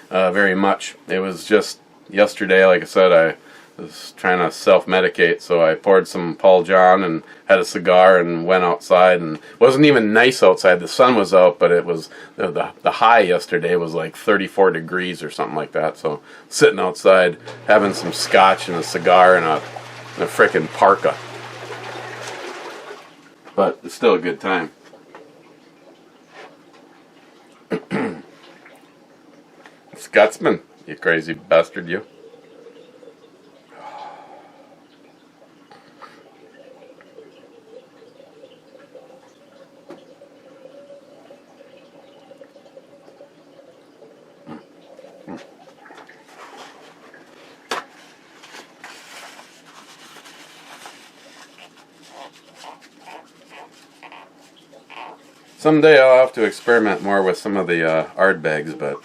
very much. It was just yesterday, like I said, I was trying to self-medicate, so I poured some Paul John and had a cigar and went outside, and it wasn't even nice outside. The sun was out, but it was the high yesterday was like 34 degrees or something like that. So sitting outside having some scotch and a cigar and a frickin' parka. But it's still a good time. Scotsman, you crazy bastard, you. Someday I'll have to experiment more with some of the Ardbegs, but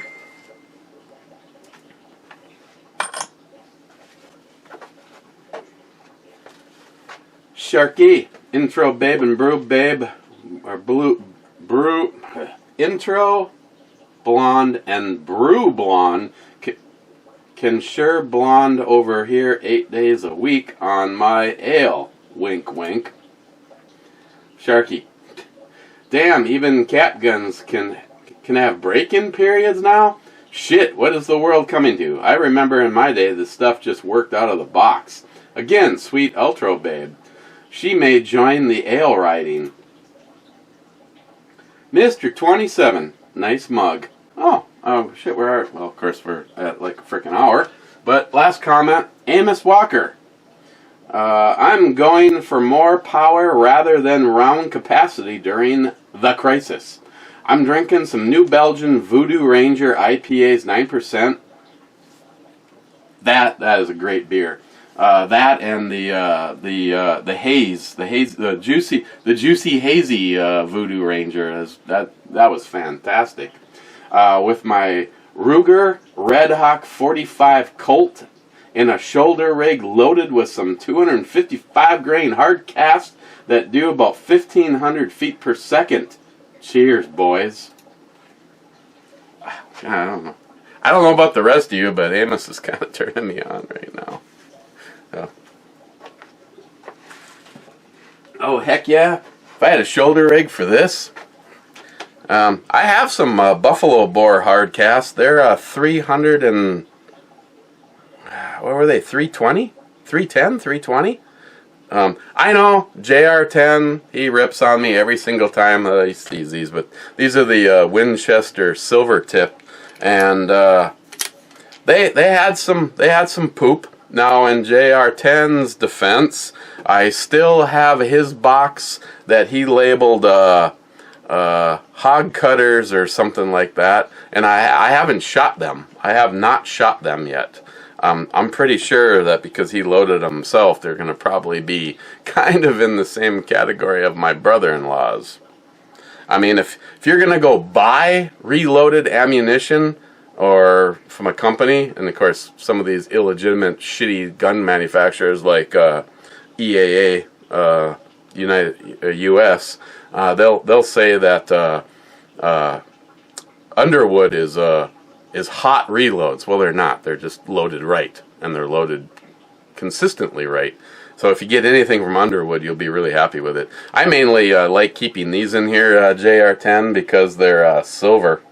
Sharky, intro babe and brew babe, or brew, intro blonde and brew blonde can sure blonde over here 8 days a week on my ale. Wink wink. Sharky, damn, even cat guns can have break-in periods now? Shit, what is the world coming to? I remember in my day this stuff just worked out of the box. Again, sweet Ultra babe. She may join the ale riding. Mr. 27, nice mug. Oh, shit, where are... Well, of course, we're at like a freaking hour. But last comment, Amos Walker. I'm going for more power rather than round capacity during the crisis. I'm drinking some New Belgian Voodoo Ranger IPAs 9%. That is a great beer. That and the juicy hazy Voodoo Ranger that was fantastic. With my Ruger Red Hawk 45 Colt in a shoulder rig loaded with some 255 grain hard cast that do about 1,500 feet per second. Cheers, boys. I don't know. I don't know about the rest of you, but Amos is kind of turning me on right now. Oh, heck yeah. If I had a shoulder rig for this. I have some Buffalo Boar hard casts. They're 300 and... What were they? 320? 310? 320? I know, JR10, he rips on me every single time he sees these, but these are the Winchester Silver Tip, and they had some poop. Now, in JR10's defense, I still have his box that he labeled hog cutters or something like that, and I haven't shot them. I have not shot them yet. I'm pretty sure that because he loaded them himself, they're going to probably be kind of in the same category of my brother-in-law's. I mean, if you're going to go buy reloaded ammunition or from a company, and of course some of these illegitimate shitty gun manufacturers like EAA, US, they'll say that Underwood is hot reloads. Well, they're not. They're just loaded right, and they're loaded consistently right. So if you get anything from Underwood, you'll be really happy with it. I mainly like keeping these in here, JR10, because they're silver,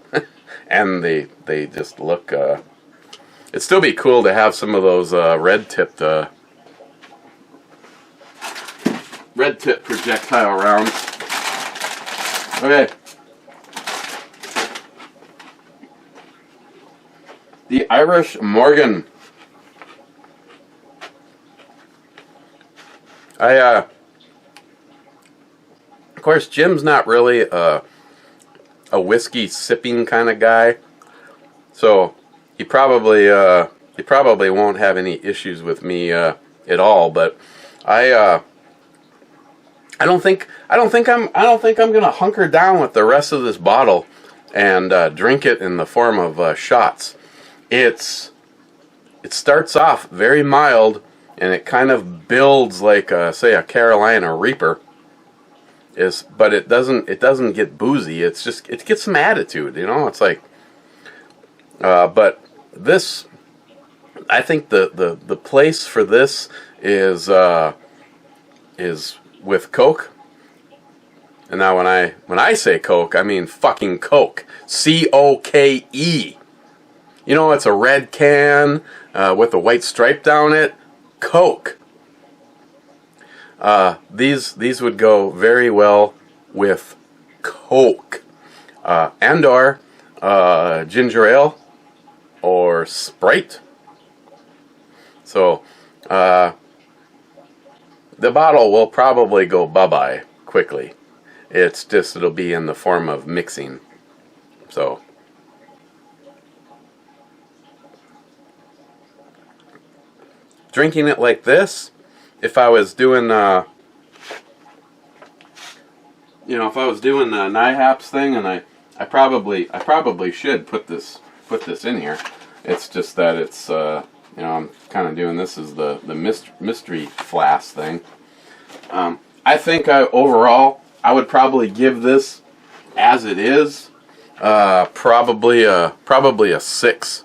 and they just look... It'd still be cool to have some of those red-tipped projectile rounds. Okay. The Irish Morgan. Of course, Jim's not really a whiskey sipping kind of guy, so he probably won't have any issues with me at all. But I don't think I'm gonna hunker down with the rest of this bottle and drink it in the form of shots. It starts off very mild, and it kind of builds like say a Carolina Reaper. But it doesn't get boozy. It gets some attitude, you know. It's like, but this, I think the place for this is with Coke. And now when I say Coke, I mean fucking Coke. COKE. You know, it's a red can with a white stripe down it. Coke. These would go very well with Coke, and/or ginger ale or Sprite. So the bottle will probably go bye-bye quickly. It'll be in the form of mixing. So. Drinking it like this, if I was doing you know, if I was doing the NIHAPS thing, and I probably should put this in here. It's just that it's you know, I'm kind of doing this as the mystery flask thing. I think overall I would probably give this, as it is, probably a 6.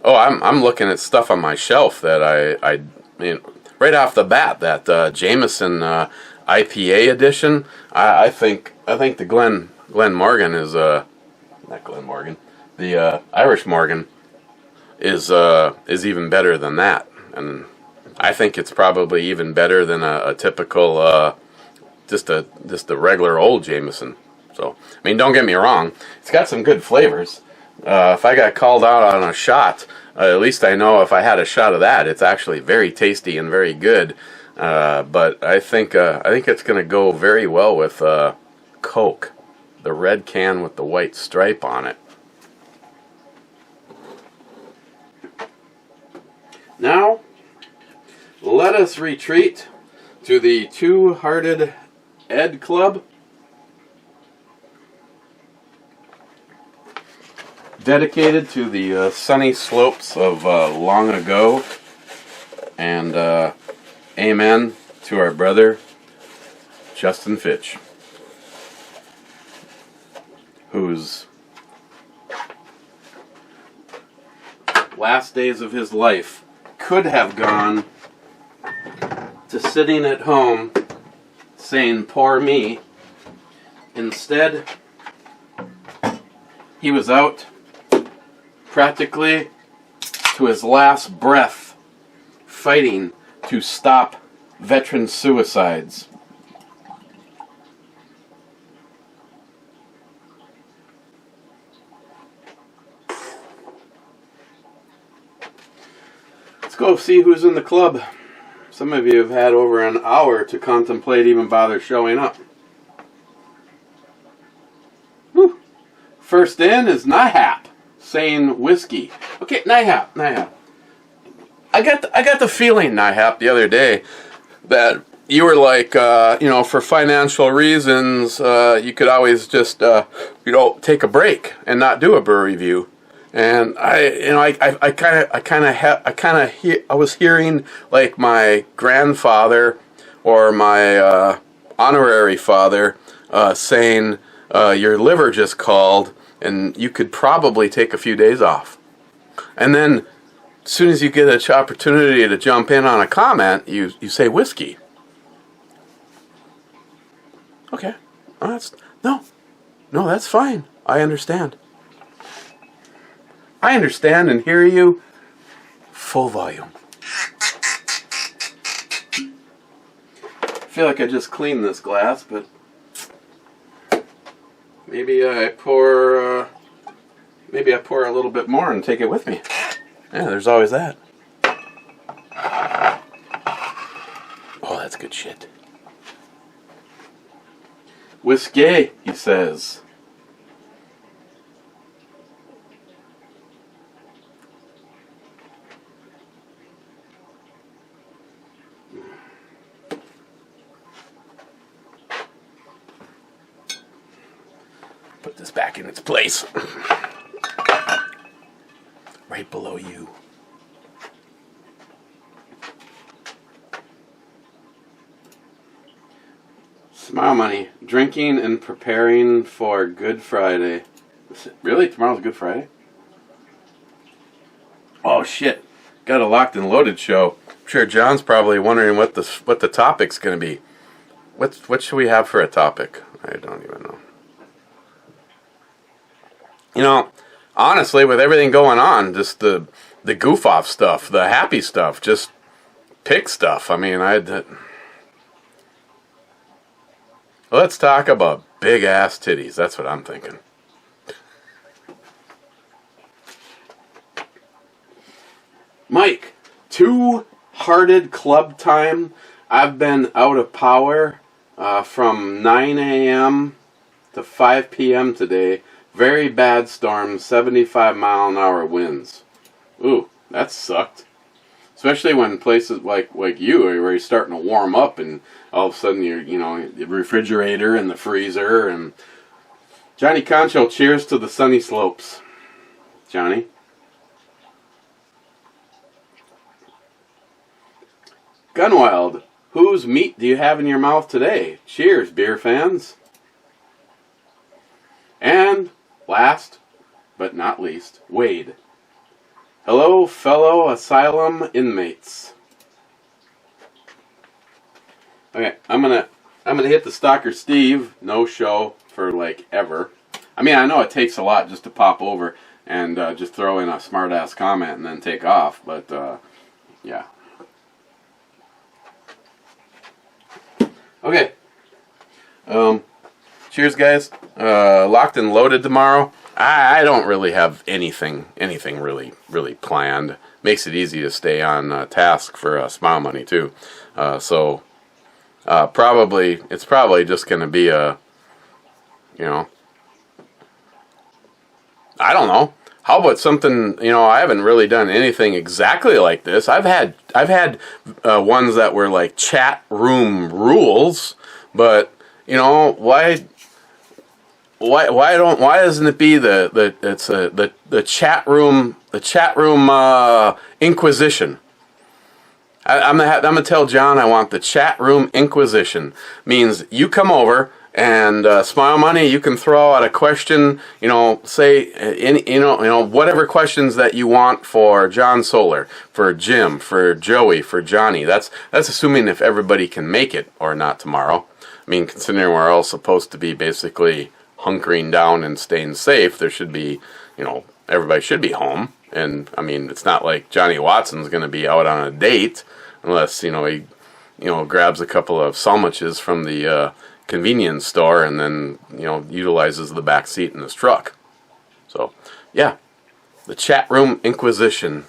Oh, I'm looking at stuff on my shelf that I mean, right off the bat, that Jameson IPA edition. I think the Glen Morgan is not Glen Morgan, the Irish Morgan is even better than that, and I think it's probably even better than a typical just a regular old Jameson. So, I mean, don't get me wrong, it's got some good flavors. If I got called out on a shot, at least I know if I had a shot of that, it's actually very tasty and very good. But I think it's going to go very well with Coke, the red can with the white stripe on it. Now, let us retreat to the Two-Hearted Ed Club, dedicated to the sunny slopes of long ago, and amen to our brother Justin Fitch, whose last days of his life could have gone to sitting at home saying, "Poor me." Instead, he was out practically to his last breath fighting to stop veteran suicides. Let's go see who's in the club. Some of you have had over an hour to contemplate even bother showing up. Whew. First in is NIHAP, saying whiskey. Okay, NIHAP. I got the feeling, NIHAP, the other day that you were like, you know, for financial reasons, you could always just, you know, take a break and not do a brew review. And I was hearing like my grandfather or my honorary father saying, your liver just called and you could probably take a few days off. And then as soon as you get an opportunity to jump in on a comment, you say whiskey. Okay, no, that's fine. I understand. I understand and hear you. Full volume. I feel like I just cleaned this glass, but maybe I pour a little bit more and take it with me. Yeah, there's always that. Oh, that's good shit. Whiskey, he says. Put this back in its place. Right below you. Smile Money. Drinking and preparing for Good Friday. Really? Tomorrow's Good Friday? Oh shit. Got a locked and loaded show. I'm sure John's probably wondering what the topic's going to be. What should we have for a topic? I don't even know. You know, honestly, with everything going on, just the goof off stuff, the happy stuff, just pick stuff. I mean, let's talk about big ass titties. That's what I'm thinking. Mike, Two-Hearted Club time. I've been out of power from 9 a.m. to 5 p.m. today. Very bad storm, 75-mile-an-hour winds. Ooh, that sucked. Especially when places like you, where you're starting to warm up, and all of a sudden the refrigerator and the freezer. And Johnny Concho, cheers to the sunny slopes, Johnny. Gunwild, whose meat do you have in your mouth today? Cheers, beer fans. And last but not least, Wade. Hello, fellow asylum inmates. Okay, I'm gonna hit the Stalker Steve no show for like ever. I mean, I know it takes a lot just to pop over and just throw in a smart ass comment and then take off, but yeah. Okay. Cheers, guys. Locked and loaded tomorrow. I don't really have anything really planned. Makes it easy to stay on task for Smile Money too. So it's probably just going to be I don't know. How about something? I haven't really done anything exactly like this. I've had ones that were like chat room rules, but why doesn't it be the chat room Inquisition? I'm gonna tell John I want the chat room Inquisition. Means you come over and Smile Money, you can throw out a question, say whatever questions that you want for John Solar, for Jim, for Joey, for Johnny. That's assuming if everybody can make it or not tomorrow. I mean, considering we're all supposed to be basically hunkering down and staying safe, there should be, everybody should be home. And I mean, it's not like Johnny Watson's going to be out on a date unless he grabs a couple of sandwiches from the convenience store and then utilizes the back seat in his truck. So yeah, the chat room Inquisition.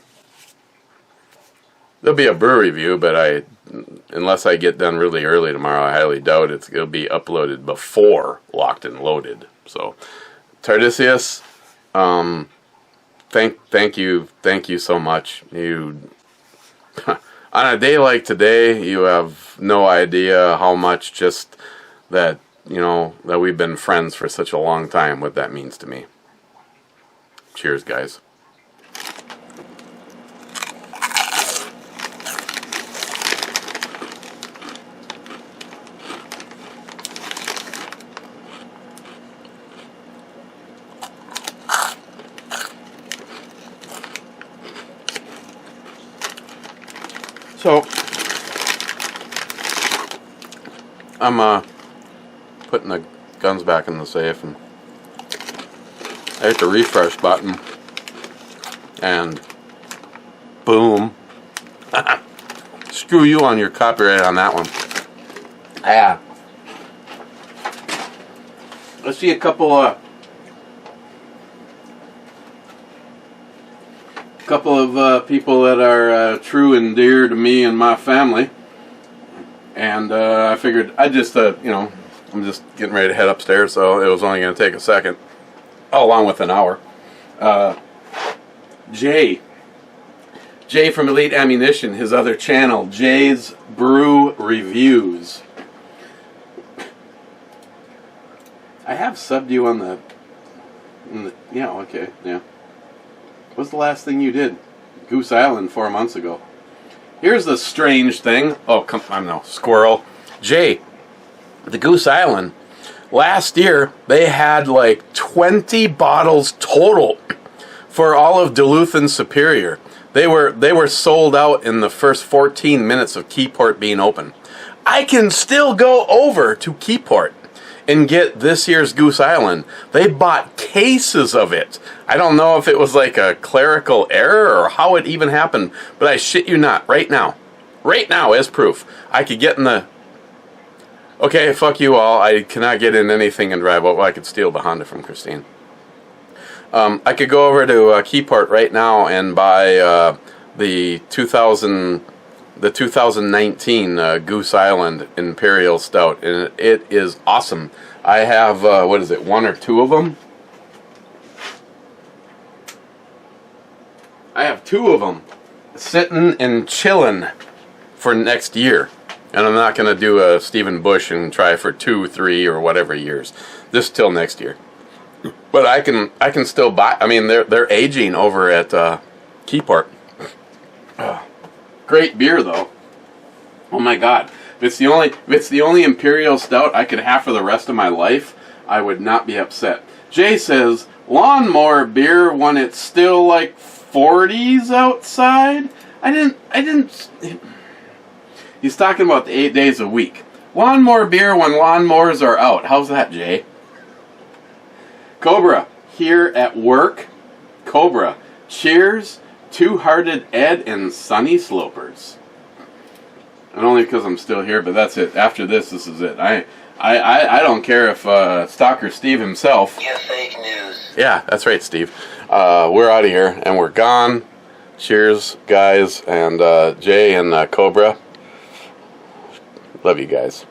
There'll be a brew review, but unless I get done really early tomorrow, I highly doubt it'll be uploaded before Locked and Loaded. So, Tardisius, thank you so much. You on a day like today, you have no idea how much just that that we've been friends for such a long time. What that means to me. Cheers, guys. So, I'm putting the guns back in the safe, and I hit the refresh button, and boom. Screw you on your copyright on that one. Yeah. I see a couple of people that are true and dear to me and my family, and I figured I'm just getting ready to head upstairs, so it was only going to take a second, along with an hour. Jay from Elite Ammunition, his other channel, Jay's Brew Reviews. I have subbed you on the yeah, okay, yeah. What's the last thing you did? Goose Island 4 months ago. Here's the strange thing. Oh, come on, no, squirrel. Jay, the Goose Island, last year they had like 20 bottles total for all of Duluth and Superior. They were sold out in the first 14 minutes of Keyport being open. I can still go over to Keyport and get this year's Goose Island. They bought cases of it. I don't know if it was like a clerical error or how it even happened, but I shit you not, right now as proof, I could get in the... Okay, fuck you all, I cannot get in anything and drive. Well, I could steal the Honda from Christine. I could go over to Keyport right now and buy the 2019 Goose Island Imperial Stout, and it is awesome. I have, what is it, one or two of them? I have two of them. sitting and chilling for next year. And I'm not going to do a Stephen Bush and try for 2, 3, or whatever years. This till next year. But I can still buy. I mean, they're aging over at Keyport. Great beer though. Oh my God! If it's the only Imperial Stout I could have for the rest of my life, I would not be upset. Jay says lawnmower beer when it's still like 40s outside. I didn't. He's talking about the 8 days a week. Lawnmower beer when lawnmowers are out. How's that, Jay? Cobra, here at work. Cobra, cheers, Two-Hearted Ed and Sunny Slopers. And only because I'm still here, but that's it. After this is it. I don't care if Stalker Steve himself. Yeah, fake news. Yeah, that's right, Steve. We're out of here, and we're gone. Cheers, guys, and Jay and Cobra. Love you guys.